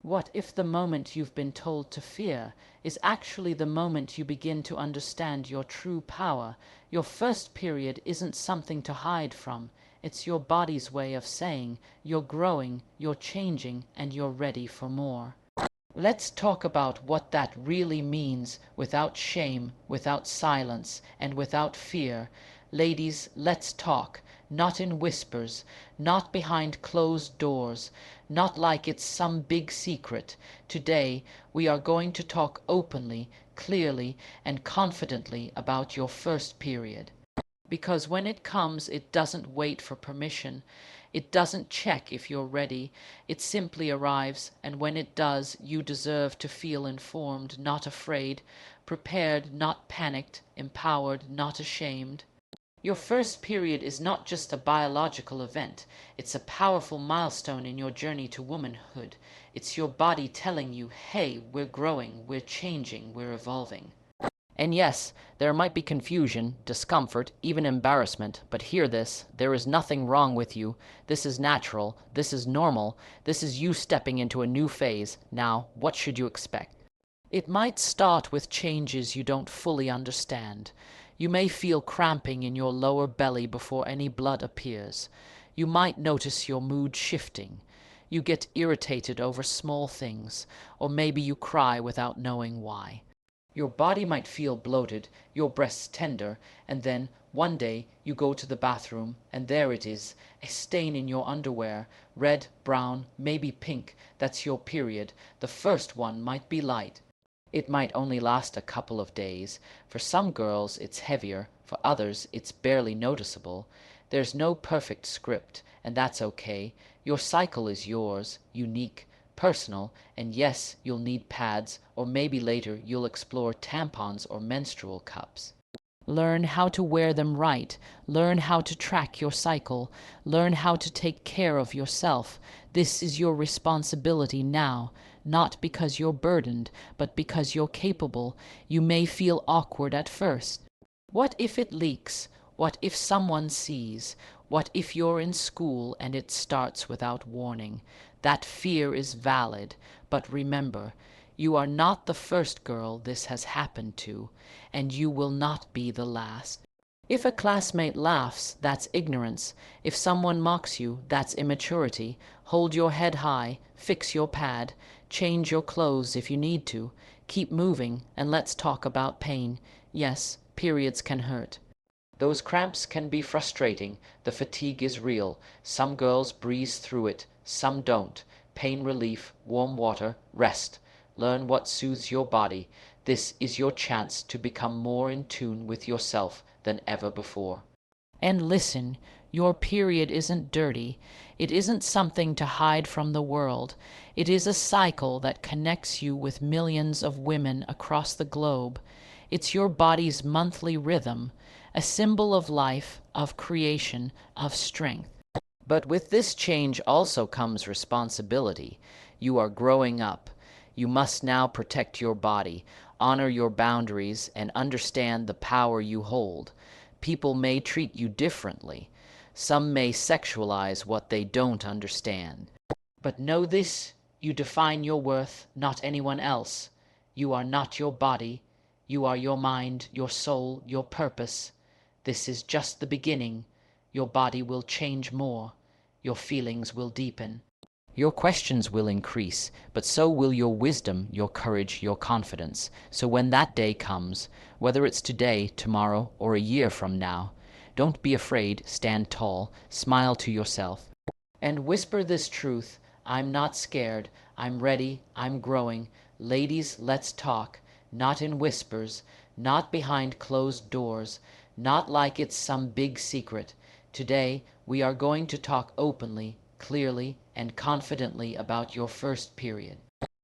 What if the moment you've been told to fear is actually the moment you begin to understand your true power? Your first period isn't something to hide from. It's your body's way of saying you're growing, you're changing, and you're ready for more. Let's talk about what that really means without shame, without silence, and without fear. Ladies, let's talk, not in whispers, not behind closed doors, not like it's some big secret. Today, we are going to talk openly, clearly, and confidently about your first period. Because when it comes, it doesn't wait for permission. It doesn't check if you're ready. It simply arrives, and when it does, you deserve to feel informed, not afraid, prepared, not panicked, empowered, not ashamed. Your first period is not just a biological event. It's a powerful milestone in your journey to womanhood. It's your body telling you, hey, we're growing, we're changing, we're evolving. And yes, there might be confusion, discomfort, even embarrassment, but hear this, there is nothing wrong with you. This is natural, this is normal, this is you stepping into a new phase. Now, what should you expect? It might start with changes you don't fully understand. You may feel cramping in your lower belly before any blood appears. You might notice your mood shifting. You get irritated over small things, or maybe you cry without knowing why. Your body might feel bloated, your breasts tender, and then, one day, you go to the bathroom, and there it is, a stain in your underwear, red, brown, maybe pink. That's your period. The first one might be light. It might only last a couple of days. For some girls, it's heavier. For others, it's barely noticeable. There's no perfect script, and that's okay. Your cycle is yours, unique, personal, and yes, you'll need pads, or maybe later you'll explore tampons or menstrual cups. Learn how to wear them right. Learn how to track your cycle. Learn how to take care of yourself. This is your responsibility now, not because you're burdened, but because you're capable. You may feel awkward at first. What if it leaks? What if someone sees? What if you're in school and it starts without warning? That fear is valid, but remember, you are not the first girl this has happened to, and you will not be the last. If a classmate laughs, that's ignorance. If someone mocks you, that's immaturity. Hold your head high, fix your pad, change your clothes if you need to. Keep moving, and let's talk about pain. Yes, periods can hurt. Those cramps can be frustrating. The fatigue is real. Some girls breeze through it, some don't. Pain relief, warm water, rest. Learn what soothes your body. This is your chance to become more in tune with yourself than ever before. And listen, your period isn't dirty. It isn't something to hide from the world. It is a cycle that connects you with millions of women across the globe. It's your body's monthly rhythm, a symbol of life, of creation, of strength. But with this change also comes responsibility. You are growing up. You must now protect your body, honor your boundaries, and understand the power you hold. People may treat you differently. Some may sexualize what they don't understand. But know this, you define your worth, not anyone else. You are not your body. You are your mind, your soul, your purpose. This is just the beginning. Your body will change more. Your feelings will deepen. Your questions will increase, but so will your wisdom, your courage, your confidence. So when that day comes, whether it's today, tomorrow, or a year from now, don't be afraid, stand tall, smile to yourself, and whisper this truth: I'm not scared, I'm ready, I'm growing. Ladies, let's talk, not in whispers, not behind closed doors, not like it's some big secret. Today, we are going to talk openly, clearly, and confidently about your first period.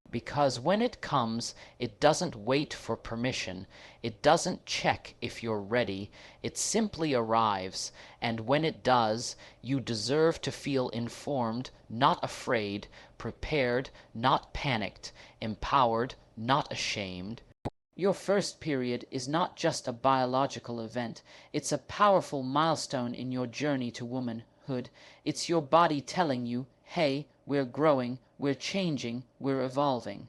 Because when it comes, it doesn't wait for permission. It doesn't check if you're ready. It simply arrives, and when it does, you deserve to feel informed, not afraid, prepared, not panicked, empowered, not ashamed. Your first period is not just a biological event. It's a powerful milestone in your journey to womanhood. It's your body telling you, hey, we're growing, we're changing, we're evolving.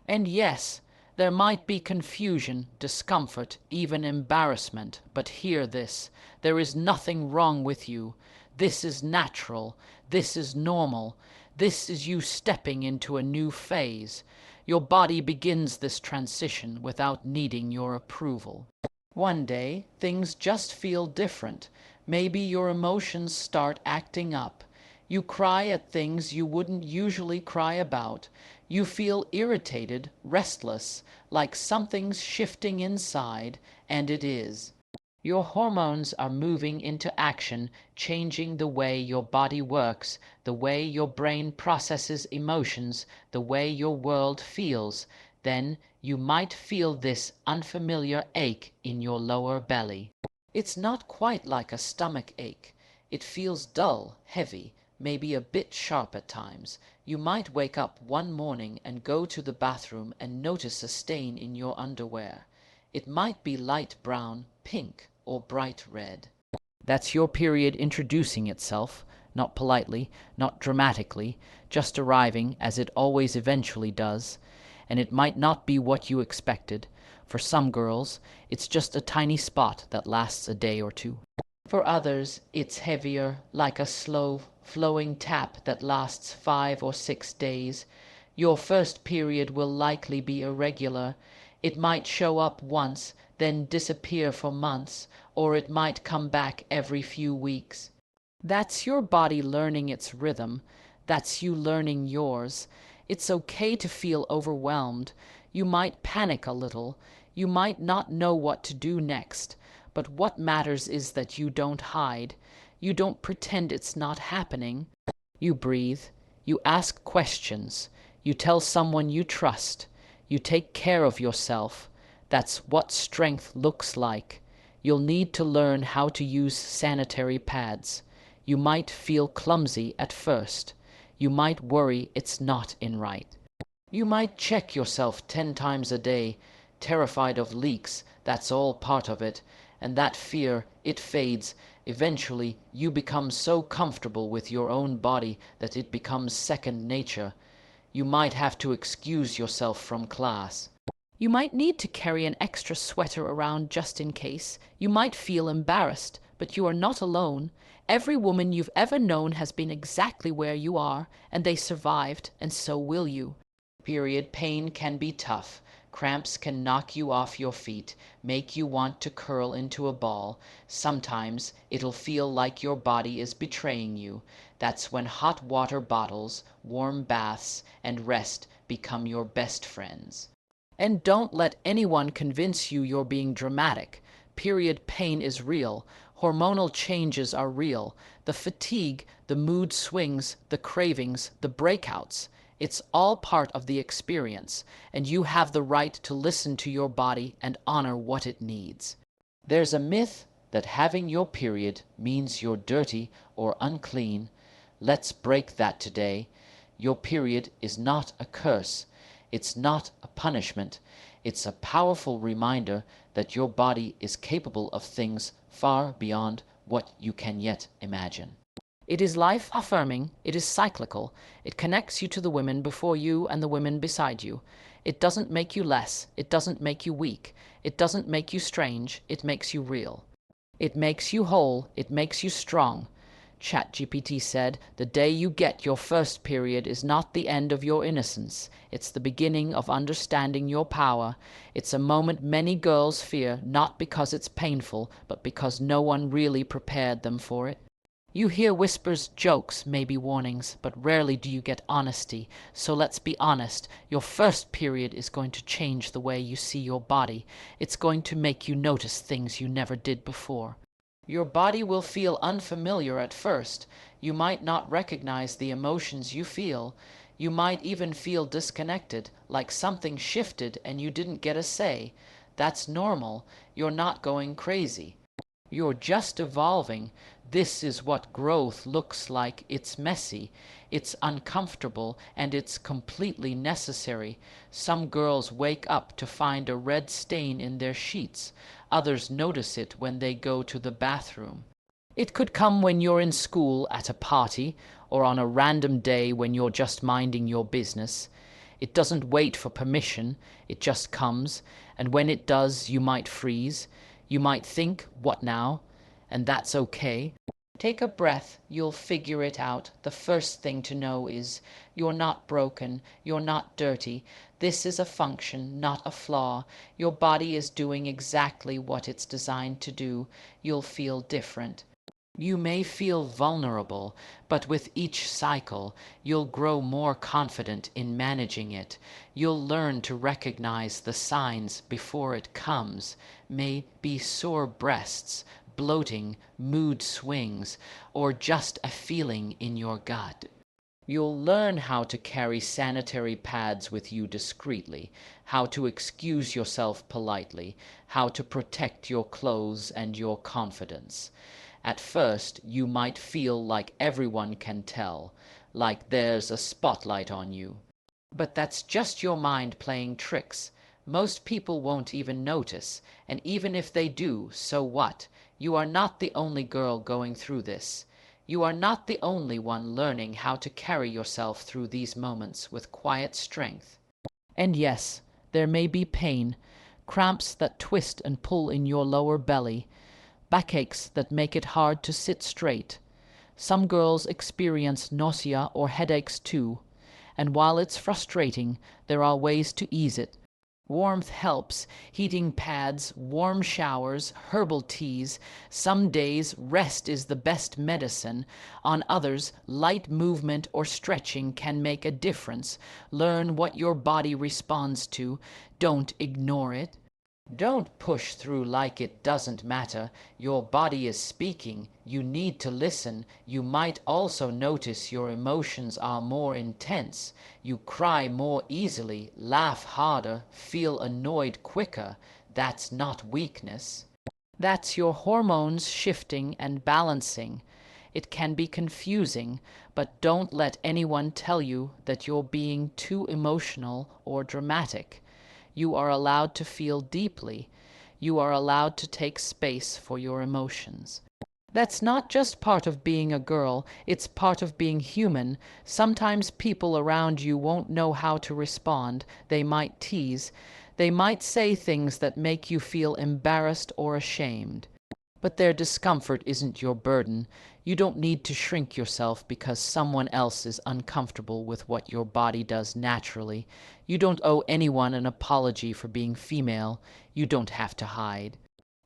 And yes, there might be confusion, discomfort, even embarrassment, but hear this: there is nothing wrong with you. This is natural. This is normal. This is you stepping into a new phase. Your body begins this transition without needing your approval. One day, things just feel different. Maybe your emotions start acting up. You cry at things you wouldn't usually cry about. You feel irritated, restless, like something's shifting inside, and it is. Your hormones are moving into action, changing the way your body works, the way your brain processes emotions, the way your world feels. Then you might feel this unfamiliar ache in your lower belly. It's not quite like a stomach ache. It feels dull, heavy, maybe a bit sharp at times. You might wake up one morning and go to the bathroom and notice a stain in your underwear. It might be light brown, pink, or bright red. That's your period introducing itself, not politely, not dramatically, just arriving as it always eventually does. And it might not be what you expected. For some girls, it's just a tiny spot that lasts a day or two. For others, it's heavier, like a slow, flowing tap that lasts 5 or 6 days. Your first period will likely be irregular. It might show up once, then disappear for months, or it might come back every few weeks. That's your body learning its rhythm. That's you learning yours. It's okay to feel overwhelmed. You might panic a little. You might not know what to do next. But what matters is that you don't hide. You don't pretend it's not happening. You breathe. You ask questions. You tell someone you trust. You take care of yourself. That's what strength looks like. You'll need to learn how to use sanitary pads. You might feel clumsy at first. You might worry it's not in right. You might check yourself 10 times a day, terrified of leaks. That's all part of it. And that fear, it fades. Eventually, you become so comfortable with your own body that it becomes second nature. You might have to excuse yourself from class. You might need to carry an extra sweater around just in case. You might feel embarrassed, but you are not alone. Every woman you've ever known has been exactly where you are, and they survived, and so will you. Period pain can be tough. Cramps can knock you off your feet, make you want to curl into a ball. Sometimes it'll feel like your body is betraying you. That's when hot water bottles, warm baths, and rest become your best friends. And don't let anyone convince you you're being dramatic. Period pain is real. Hormonal changes are real. The fatigue, the mood swings, the cravings, the breakouts. It's all part of the experience, and you have the right to listen to your body and honor what it needs. There's a myth that having your period means you're dirty or unclean. Let's break that today. Your period is not a curse. It's not a punishment. It's a powerful reminder that your body is capable of things far beyond what you can yet imagine. It is life-affirming, it is cyclical, it connects you to the women before you and the women beside you. It doesn't make you less, it doesn't make you weak, it doesn't make you strange, it makes you real. It makes you whole, it makes you strong. ChatGPT said, the day you get your first period is not the end of your innocence. It's the beginning of understanding your power. It's a moment many girls fear, not because it's painful, but because no one really prepared them for it. You hear whispers, jokes, maybe warnings, but rarely do you get honesty. So let's be honest, your first period is going to change the way you see your body. It's going to make you notice things you never did before. Your body will feel unfamiliar at first. You might not recognize the emotions you feel. You might even feel disconnected, like something shifted and you didn't get a say. That's normal. You're not going crazy. You're just evolving. This is what growth looks like. It's messy, it's uncomfortable, and it's completely necessary. Some girls wake up to find a red stain in their sheets. Others notice it when they go to the bathroom. It could come when you're in school, at a party, or on a random day when you're just minding your business. It doesn't wait for permission, it just comes, and when it does, you might freeze. You might think, "What now?" And that's okay. Take a breath, you'll figure it out. The first thing to know is you're not broken, you're not dirty. This is a function, not a flaw. Your body is doing exactly what it's designed to do. You'll feel different. You may feel vulnerable, but with each cycle, you'll grow more confident in managing it. You'll learn to recognize the signs before it comes. Maybe sore breasts, bloating, mood swings, or just a feeling in your gut. You'll learn how to carry sanitary pads with you discreetly, how to excuse yourself politely, how to protect your clothes and your confidence. At first, you might feel like everyone can tell, like there's a spotlight on you. But that's just your mind playing tricks. Most people won't even notice, and even if they do, so what? You are not the only girl going through this. You are not the only one learning how to carry yourself through these moments with quiet strength. And yes, there may be pain, cramps that twist and pull in your lower belly, backaches that make it hard to sit straight. Some girls experience nausea or headaches too, and while it's frustrating, there are ways to ease it. Warmth helps, heating pads, warm showers, herbal teas. Some days rest is the best medicine. On others, light movement or stretching can make a difference. Learn what your body responds to. Don't ignore it. Don't push through like it doesn't matter. Your body is speaking. You need to listen. You might also notice your emotions are more intense. You cry more easily, laugh harder, feel annoyed quicker. That's not weakness. That's your hormones shifting and balancing. It can be confusing, but don't let anyone tell you that you're being too emotional or dramatic. You are allowed to feel deeply. You are allowed to take space for your emotions. That's not just part of being a girl, it's part of being human. Sometimes people around you won't know how to respond. They might tease. They might say things that make you feel embarrassed or ashamed. But their discomfort isn't your burden. You don't need to shrink yourself because someone else is uncomfortable with what your body does naturally. You don't owe anyone an apology for being female. You don't have to hide.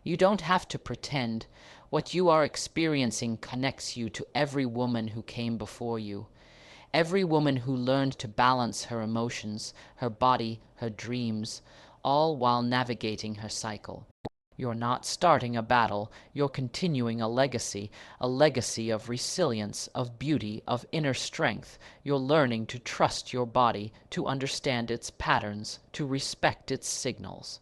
You don't have to pretend. What you are experiencing connects you to every woman who came before you. Every woman who learned to balance her emotions, her body, her dreams, all while navigating her cycle. You're not starting a battle, you're continuing a legacy of resilience, of beauty, of inner strength. You're learning to trust your body, to understand its patterns, to respect its signals.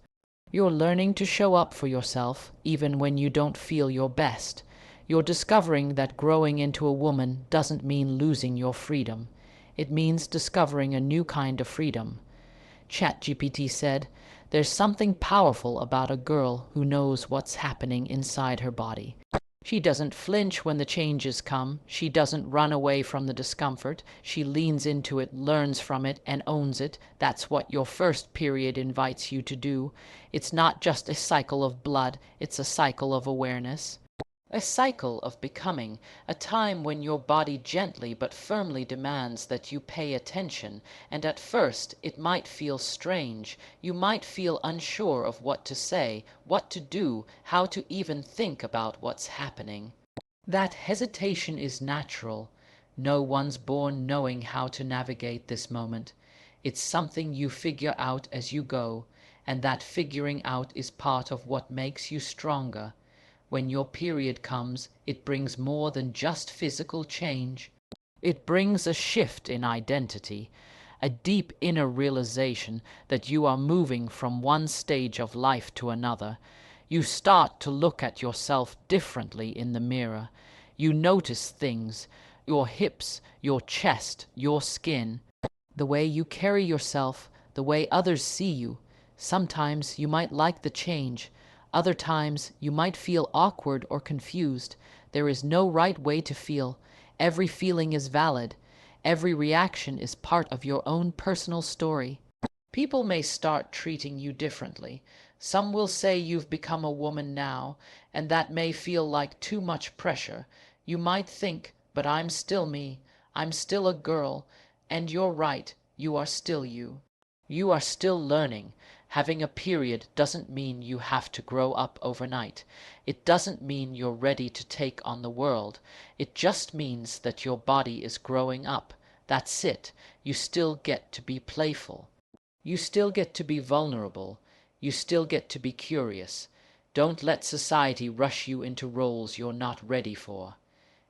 You're learning to show up for yourself, even when you don't feel your best. You're discovering that growing into a woman doesn't mean losing your freedom. It means discovering a new kind of freedom. ChatGPT said, "There's something powerful about a girl who knows what's happening inside her body. She doesn't flinch when the changes come. She doesn't run away from the discomfort. She leans into it, learns from it, and owns it. That's what your first period invites you to do. It's not just a cycle of blood, it's a cycle of awareness. A cycle of becoming, a time when your body gently but firmly demands that you pay attention, and at first it might feel strange. You might feel unsure of what to say, what to do, how to even think about what's happening. That hesitation is natural. No one's born knowing how to navigate this moment. It's something you figure out as you go, and that figuring out is part of what makes you stronger. When your period comes, it brings more than just physical change. It brings a shift in identity, a deep inner realization that you are moving from one stage of life to another. You start to look at yourself differently in the mirror. You notice things, your hips, your chest, your skin, the way you carry yourself, the way others see you. Sometimes you might like the change. Other times you might feel awkward or confused. There is no right way to feel. Every feeling is valid. Every reaction is part of your own personal story. People may start treating you differently. Some will say you've become a woman now, and that may feel like too much pressure. You might think, but I'm still me. I'm still a girl. And you're right, you are still you. You are still learning. Having a period doesn't mean you have to grow up overnight. It doesn't mean you're ready to take on the world. It just means that your body is growing up. That's it. You still get to be playful. You still get to be vulnerable. You still get to be curious. Don't let society rush you into roles you're not ready for.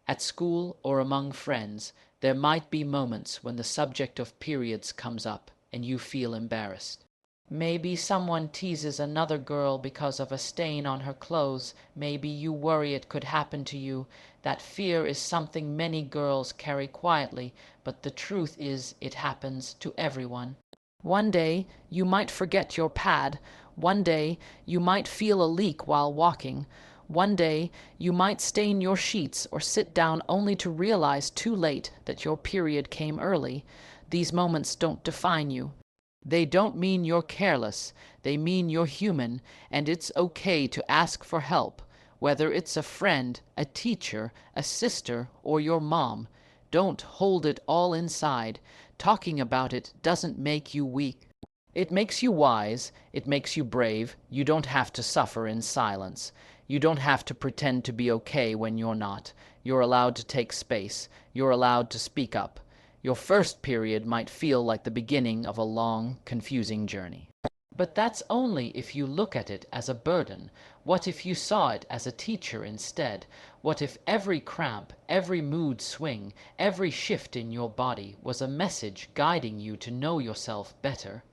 At school or among friends, there might be moments when the subject of periods comes up and you feel embarrassed. Maybe someone teases another girl because of a stain on her clothes. Maybe you worry it could happen to you. That fear is something many girls carry quietly, but the truth is it happens to everyone. One day you might forget your pad. One day you might feel a leak while walking. One day you might stain your sheets or sit down only to realize too late that your period came early. These moments don't define you. They don't mean you're careless. They mean you're human, and it's okay to ask for help, whether it's a friend, a teacher, a sister, or your mom. Don't hold it all inside. Talking about it doesn't make you weak. It makes you wise. It makes you brave. You don't have to suffer in silence. You don't have to pretend to be okay when you're not. You're allowed to take space. You're allowed to speak up. Your first period might feel like the beginning of a long, confusing journey. But that's only if you look at it as a burden. What if you saw it as a teacher instead? What if every cramp, every mood swing, every shift in your body was a message guiding you to know yourself better?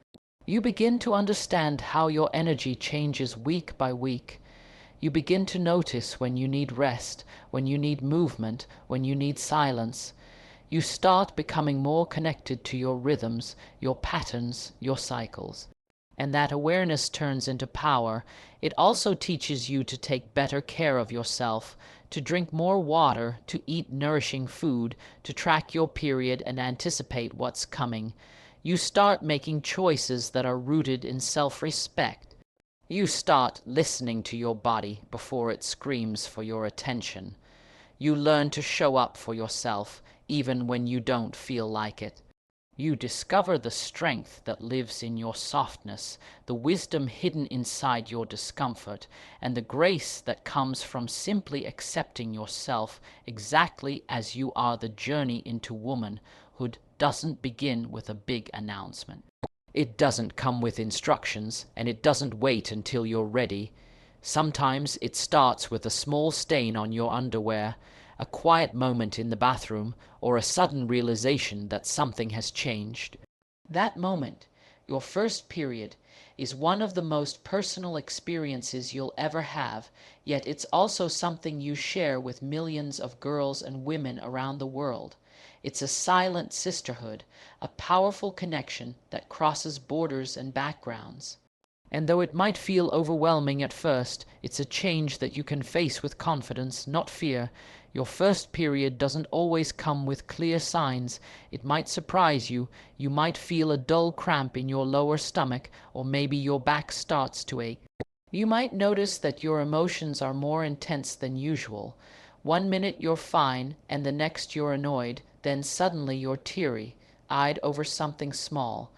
You begin to understand how your energy changes week by week. You begin to notice when you need rest, when you need movement, when you need silence. You start becoming more connected to your rhythms, your patterns, your cycles. And that awareness turns into power. It also teaches you to take better care of yourself, to drink more water, to eat nourishing food, to track your period and anticipate what's coming. You start making choices that are rooted in self-respect. You start listening to your body before it screams for your attention. You learn to show up for yourself, even when you don't feel like it. You discover the strength that lives in your softness, the wisdom hidden inside your discomfort, and the grace that comes from simply accepting yourself exactly as you are. The journey into womanhood doesn't begin with a big announcement. It doesn't come with instructions, and it doesn't wait until you're ready. Sometimes it starts with a small stain on your underwear, a quiet moment in the bathroom, or a sudden realization that something has changed. That moment, your first period, is one of the most personal experiences you'll ever have, yet it's also something you share with millions of girls and women around the world. It's a silent sisterhood, a powerful connection that crosses borders and backgrounds. And though it might feel overwhelming at first, it's a change that you can face with confidence, not fear. Your first period doesn't always come with clear signs. It might surprise you. You might feel a dull cramp in your lower stomach, or maybe your back starts to ache. You might notice that your emotions are more intense than usual. One minute you're fine, and the next you're annoyed, then suddenly you're teary-eyed over something small.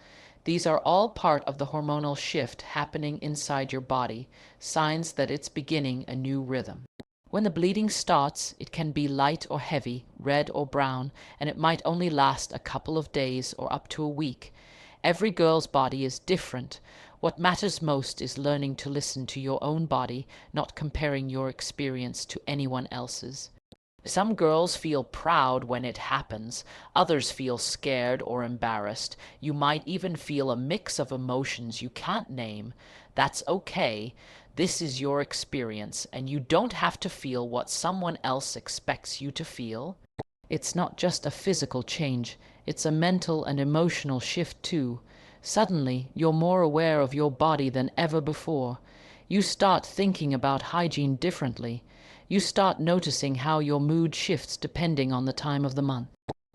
These are all part of the hormonal shift happening inside your body, signs that it's beginning a new rhythm. When the bleeding starts, it can be light or heavy, red or brown, and it might only last a couple of days or up to a week. Every girl's body is different. What matters most is learning to listen to your own body, not comparing your experience to anyone else's. Some girls feel proud when it happens. Others feel scared or embarrassed. You might even feel a mix of emotions you can't name. That's okay. This is your experience, and you don't have to feel what someone else expects you to feel. It's not just a physical change. It's a mental and emotional shift too. Suddenly, you're more aware of your body than ever before. You start thinking about hygiene differently. You start noticing how your mood shifts depending on the time of the month.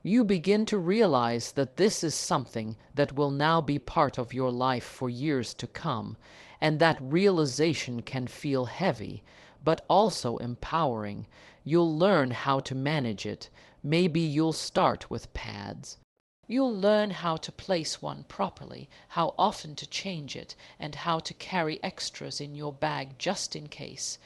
You begin to realize that this is something that will now be part of your life for years to come, and that realization can feel heavy, but also empowering. You'll learn how to manage it. Maybe you'll start with pads. You'll learn how to place one properly, how often to change it, and how to carry extras in your bag just in case.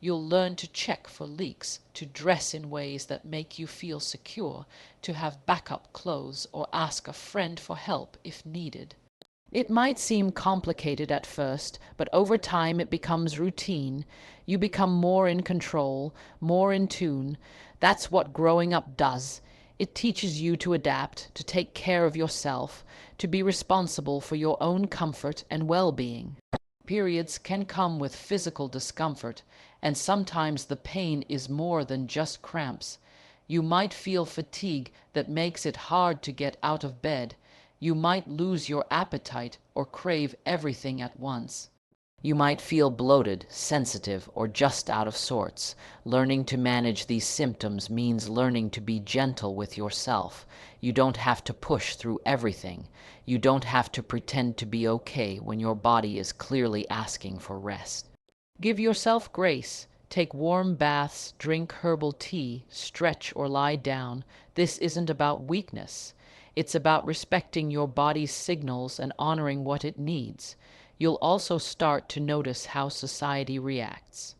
You'll learn to check for leaks, to dress in ways that make you feel secure, to have backup clothes, or ask a friend for help if needed. It might seem complicated at first, but over time it becomes routine. You become more in control, more in tune. That's what growing up does. It teaches you to adapt, to take care of yourself, to be responsible for your own comfort and well-being. Periods can come with physical discomfort, and sometimes the pain is more than just cramps. You might feel fatigue that makes it hard to get out of bed. You might lose your appetite or crave everything at once. You might feel bloated, sensitive, or just out of sorts. Learning to manage these symptoms means learning to be gentle with yourself. You don't have to push through everything. You don't have to pretend to be okay when your body is clearly asking for rest. Give yourself grace. Take warm baths, drink herbal tea, stretch or lie down. This isn't about weakness. It's about respecting your body's signals and honoring what it needs. You'll also start to notice how society reacts.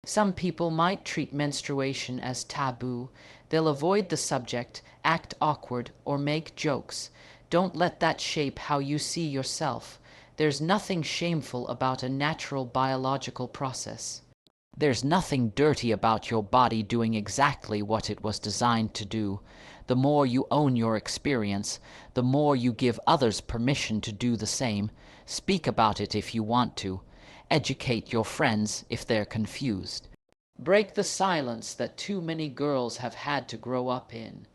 Some people might treat menstruation as taboo. They'll avoid the subject, act awkward, or make jokes. Don't let that shape how you see yourself. There's nothing shameful about a natural biological process. There's nothing dirty about your body doing exactly what it was designed to do. The more you own your experience, the more you give others permission to do the same. Speak about it if you want to. Educate your friends if they're confused. Break the silence that too many girls have had to grow up in.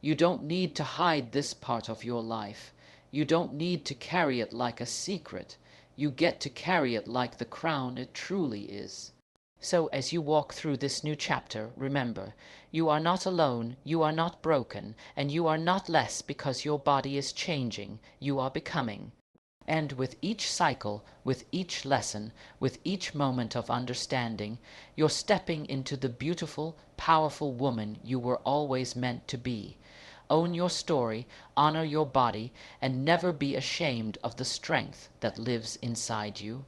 You don't need to hide this part of your life. You don't need to carry it like a secret. You get to carry it like the crown it truly is. So as you walk through this new chapter, remember, you are not alone, you are not broken, and you are not less because your body is changing, you are becoming. And with each cycle, with each lesson, with each moment of understanding, you're stepping into the beautiful, powerful woman you were always meant to be. Own your story, honor your body, and never be ashamed of the strength that lives inside you.